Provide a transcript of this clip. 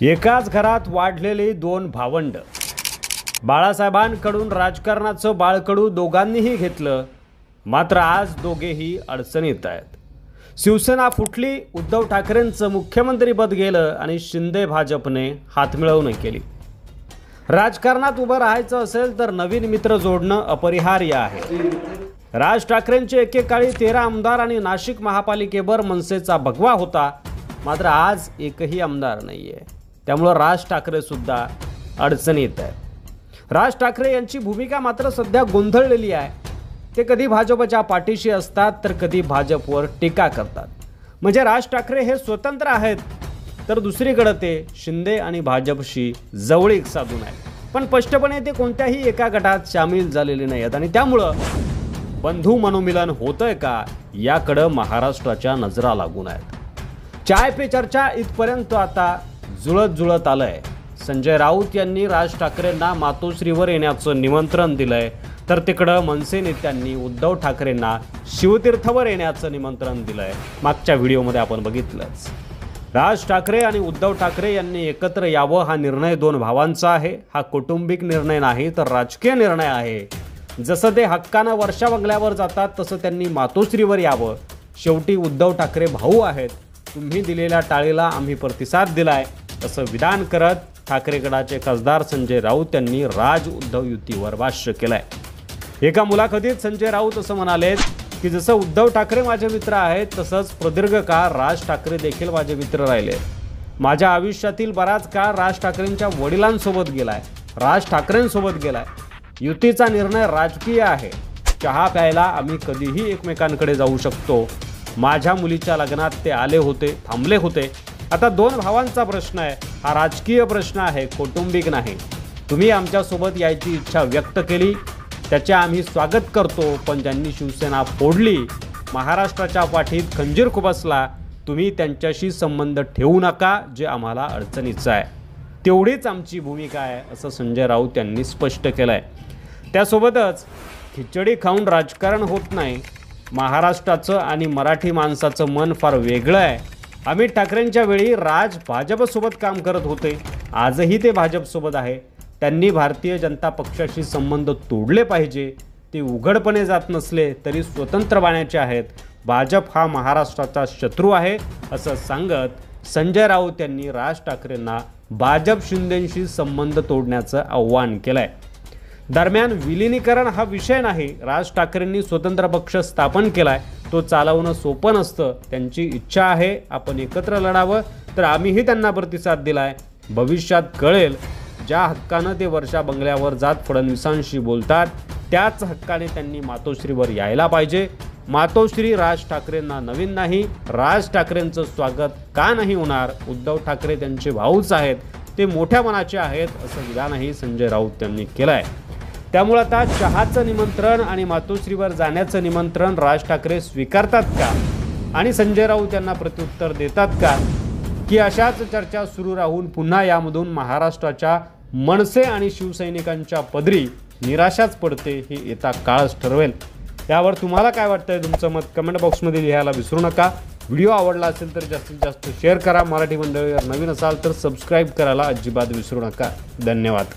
एकाच घरात वाढलेली दोन भावंड। बाळासाहेबांकडून राजकारणाचं बाळकडू दोघांनीही घेतलं, मात्र आज दोघेही अडचणीत आहेत। शिवसेना फुटली, उद्धव ठाकरेंचं मुख्यमंत्रीपद गेलं आणि शिंदे भाजपने हातमिळवणी केली। राजकारणात उभं राहायचं असेल तर नवीन मित्र जोडणं अपरिहार्य आहे। राज ठाकरेंचे एकेकाळी 13 आमदार आणि नाशिक महापालिकेवर मनसेचा भगवा होता, मात्र आज एकही आमदार नाहीये। त्यामुळे राज ठाकरे सुद्धा अडचणीत आहेत। राज ठाकरे यांची भूमिका मात्र सध्या गोंधळलेली आहे। ते कधी भाजपच्या पाठीशी असतात तर कधी भाजपवर टीका करतात। म्हणजे राज ठाकरे हे स्वतंत्र आहेत, तर दुसरीकडे ते शिंदे आणि भाजपशी जवळीक साधून आहेत। पण स्पष्टपणे ते कोणत्याही एका गटात सामील झालेले नाहीत आणि त्यामुळे बंधू मनोमिलन होतंय का याकडे महाराष्ट्राच्या नजरा लागून आहेत। चाय पे चर्चा इथपर्यंत आता जुळत आलंय। संजय राऊत यांनी राज ठाकरेंना मातोश्रीवर येण्याचं निमंत्रण दिलंय, तर तिकडं मनसे नेत्यांनी उद्धव ठाकरेंना शिवतीर्थवर येण्याचं निमंत्रण दिलंय। मागच्या व्हिडिओमध्ये आपण बघितलंच। राज ठाकरे आणि उद्धव ठाकरे यांनी एकत्र यावं हा निर्णय दोन भावांचा आहे। हा कौटुंबिक निर्णय नाही तर राजकीय निर्णय आहे। जसं ते हक्कानं वर्षा बंगल्यावर जातात तसं त्यांनी मातोश्रीवर यावं। शेवटी उद्धव ठाकरे भाऊ आहेत, तुम्ही दिलेल्या टाळीला आम्ही प्रतिसाद दिलाय असं विधान करत ठाकरे गटाचे खासदार संजय राऊत यांनी राज उद्धव युतीवर भाष्य केलंय। एका मुलाखतीत संजय राऊत असं म्हणाले की जसं उद्धव ठाकरे माझे मित्र आहेत तसंच प्रदीर्घ काळ राज ठाकरे देखील माझे मित्र राहिले। माझ्या आयुष्यातील बराच काळ राज ठाकरेंच्या वडिलांसोबत गेलाय, राज ठाकरेंसोबत गेलाय। युतीचा निर्णय राजकीय आहे। चहा प्यायला आम्ही कधीही एकमेकांकडे जाऊ शकतो। माझ्या मुलीच्या लग्नात ते आले होते, थांबले होते। आता दोन भावांचा प्रश्न आहे, हा राजकीय प्रश्न आहे, कौटुंबिक नाही। तुम्ही आमच्यासोबत यायची इच्छा व्यक्त केली, त्याचे आम्ही स्वागत करतो, पण ज्यांनी शिवसेना फोडली, महाराष्ट्राच्या पाठीत खंजीर खुपसला, तुम्ही त्यांच्याशी संबंध ठेवू नका, जे आम्हाला अडचणीचं आहे। तेवढीच आमची भूमिका आहे असं संजय राऊत यांनी स्पष्ट केलंय। त्यासोबतच खिचडी खाऊन राजकारण होत नाही। महाराष्ट्राचं आणि मराठी माणसाचं मन फार वेगळं आहे। अमित ठाकरेंच्या वेळी राज भाजपसोबत काम करत होते, आजही ते भाजपसोबत आहे। त्यांनी भारतीय जनता पक्षाशी संबंध तोडले पाहिजे। ते उघडपणे जात नसले तरी स्वतंत्र बाण्याचे आहेत। भाजप हा महाराष्ट्राचा शत्रू आहे असं सांगत संजय राऊत यांनी राज ठाकरेंना भाजप शिंदेशी संबंध तोडण्याचं आव्हान केलंय। दरम्यान विलीनीकरण हा विषय नाही। राज ठाकरेंनी स्वतंत्र पक्ष स्थापन केलाय, तो चालवणं सोपं नसतं। त्यांची इच्छा आहे आपण एकत्र लढावं, तर आम्हीही त्यांना प्रतिसाद दिलाय। भविष्यात कळेल, ज्या हक्कानं ते वर्षा बंगल्यावर जात फडणवीसांशी बोलतात त्याच हक्काने त्यांनी मातोश्रीवर यायला पाहिजे। मातोश्री राज ठाकरेंना नवीन नाही। राज ठाकरेंचं स्वागत का नाही होणार? उद्धव ठाकरे त्यांचे भाऊच आहेत, ते मोठ्या मनाचे आहेत असं विधानही संजय राऊत यांनी केलं आहे। त्यामुळे आता चहाचं निमंत्रण आणि मातोश्रीवर जाण्याचं निमंत्रण राज ठाकरे स्वीकारतात का आणि संजय राऊत यांना प्रत्युत्तर देतात का, की अशाच चर्चा सुरू राहून पुन्हा यामधून महाराष्ट्राच्या मनसे आणि शिवसैनिकांच्या पदरी निराशाच पडते, हे येता काळच ठरवेल। यावर तुम्हाला काय वाटतंय? तुमचं मत कमेंट बॉक्समध्ये लिहायला विसरू नका। व्हिडिओ आवडला असेल तर जास्तीत जास्त शेअर करा। मराठी मंडळीवर नवीन असाल तर सबस्क्राईब करायला अजिबात विसरू नका। धन्यवाद।